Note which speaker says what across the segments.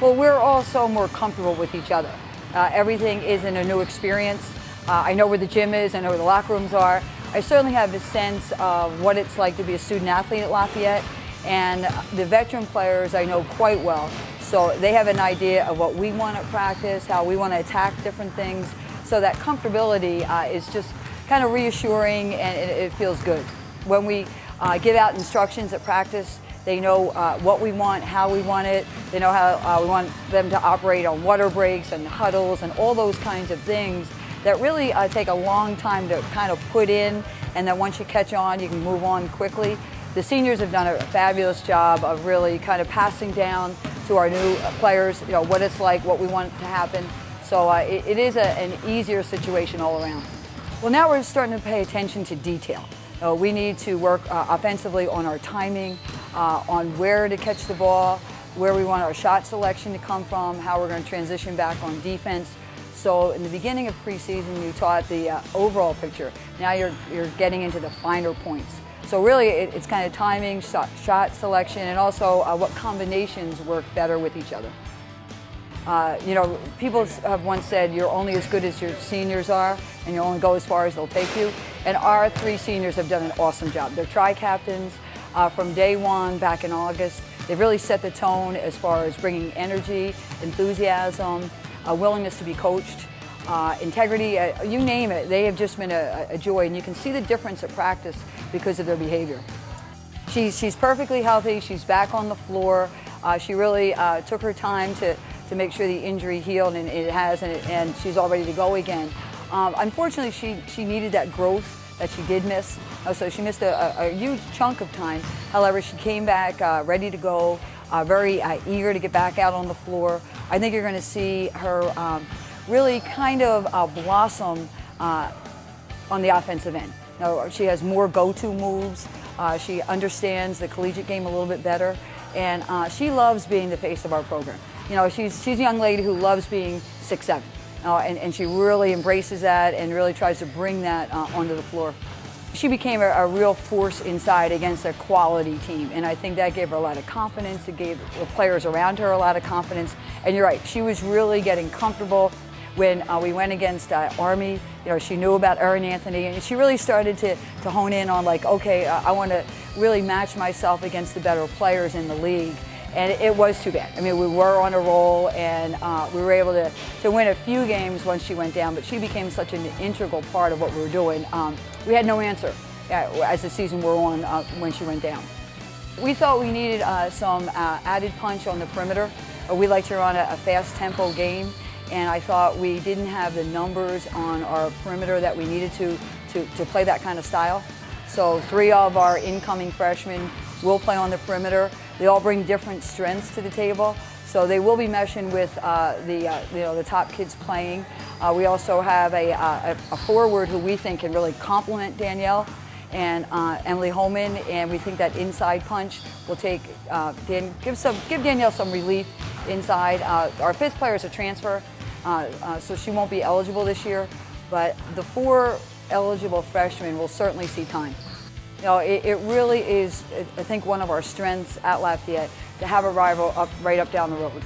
Speaker 1: Well, we're also more comfortable with each other. Everything isn't a new experience. I know where the gym is, I know where the locker rooms are. I certainly have a sense of what it's like to be a student athlete at Lafayette, and the veteran players I know quite well. So they have an idea of what we want to practice, how we want to attack different things. So that comfortability is just kind of reassuring, and it feels good. When we give out instructions at practice, they know what we want, how we want it. They know how we want them to operate on water breaks and huddles and all those kinds of things that really take a long time to kind of put in, and then once you catch on, you can move on quickly. The seniors have done a fabulous job of really kind of passing down to our new players, you know, what it's like, what we want to happen. So it is an easier situation all around. Well, now we're starting to pay attention to detail. We need to work offensively on our timing, on where to catch the ball, where we want our shot selection to come from, how we're going to transition back on defense. So in the beginning of preseason, you taught the overall picture. Now you're getting into the finer points. So really, it's kind of timing, shot selection, and also what combinations work better with each other. You know, people have once said you're only as good as your seniors are, and you only go as far as they'll take you. And our three seniors have done an awesome job. They're tri-captains from day one back in August. They've really set the tone as far as bringing energy, enthusiasm, a willingness to be coached, integrity, you name it. They have just been a joy, and you can see the difference at practice because of their behavior. She's perfectly healthy. She's back on the floor. She really took her time to make sure the injury healed, and it has, and she's all ready to go again. Unfortunately, she needed that growth that she did miss, so she missed a huge chunk of time. However, she came back ready to go, very eager to get back out on the floor. I think you're going to see her really kind of blossom on the offensive end. Now, she has more go-to moves. She understands the collegiate game a little bit better, and she loves being the face of our program. You know, she's a young lady who loves being 6'7", and she really embraces that and really tries to bring that onto the floor. She became a real force inside against a quality team, and I think that gave her a lot of confidence. It gave the players around her a lot of confidence, and you're right, she was really getting comfortable. When we went against Army, you know, she knew about Erin Anthony, and she really started to hone in on, like, okay, I want to really match myself against the better players in the league. And it was too bad. I mean, we were on a roll, and we were able to win a few games once she went down, but she became such an integral part of what we were doing. We had no answer as the season wore on when she went down. We thought we needed some added punch on the perimeter. We like to run a fast tempo game, and I thought we didn't have the numbers on our perimeter that we needed to play that kind of style. So 3 of our incoming freshmen will play on the perimeter. They all bring different strengths to the table, so they will be meshing with the top kids playing. We also have a forward who we think can really complement Danielle and Emily Holman, and we think that inside punch will take give Danielle some relief inside. Our 5th player is a transfer, so she won't be eligible this year, but the 4 eligible freshmen will certainly see time. You know, it really is, I think, one of our strengths at Lafayette to have a rival right up down the road.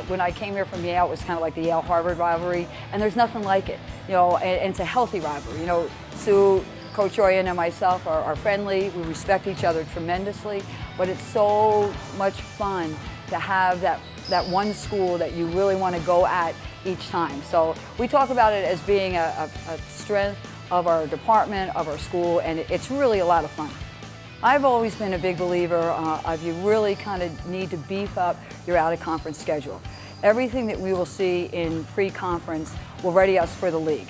Speaker 1: When I came here from Yale, it was kind of like the Yale-Harvard rivalry, and there's nothing like it. You know, and it's a healthy rivalry. You know, Sue, Coach Royan, and myself are friendly. We respect each other tremendously, but it's so much fun to have that one school that you really want to go at each time. So we talk about it as being a strength of our department, of our school, and it's really a lot of fun. I've always been a big believer of you really kind of need to beef up your out-of-conference schedule. Everything that we will see in pre-conference will ready us for the league.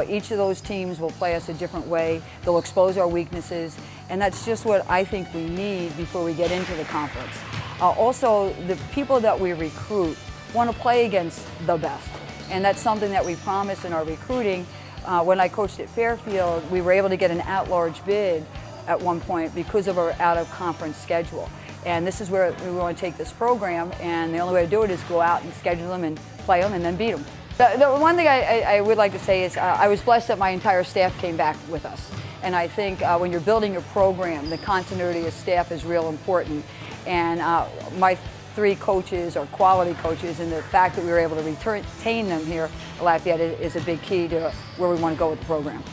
Speaker 1: Each of those teams will play us a different way. They'll expose our weaknesses, and that's just what I think we need before we get into the conference. Also, the people that we recruit want to play against the best, and that's something that we promise in our recruiting. When I coached at Fairfield, we were able to get an at-large bid at one point because of our out-of-conference schedule. And this is where we want to take this program, and the only way to do it is go out and schedule them and play them and then beat them. The one thing I would like to say is I was blessed that my entire staff came back with us. And I think when you're building a program, the continuity of staff is real important. And my 3 coaches are quality coaches, and the fact that we were able to retain them here at Lafayette is a big key to where we want to go with the program.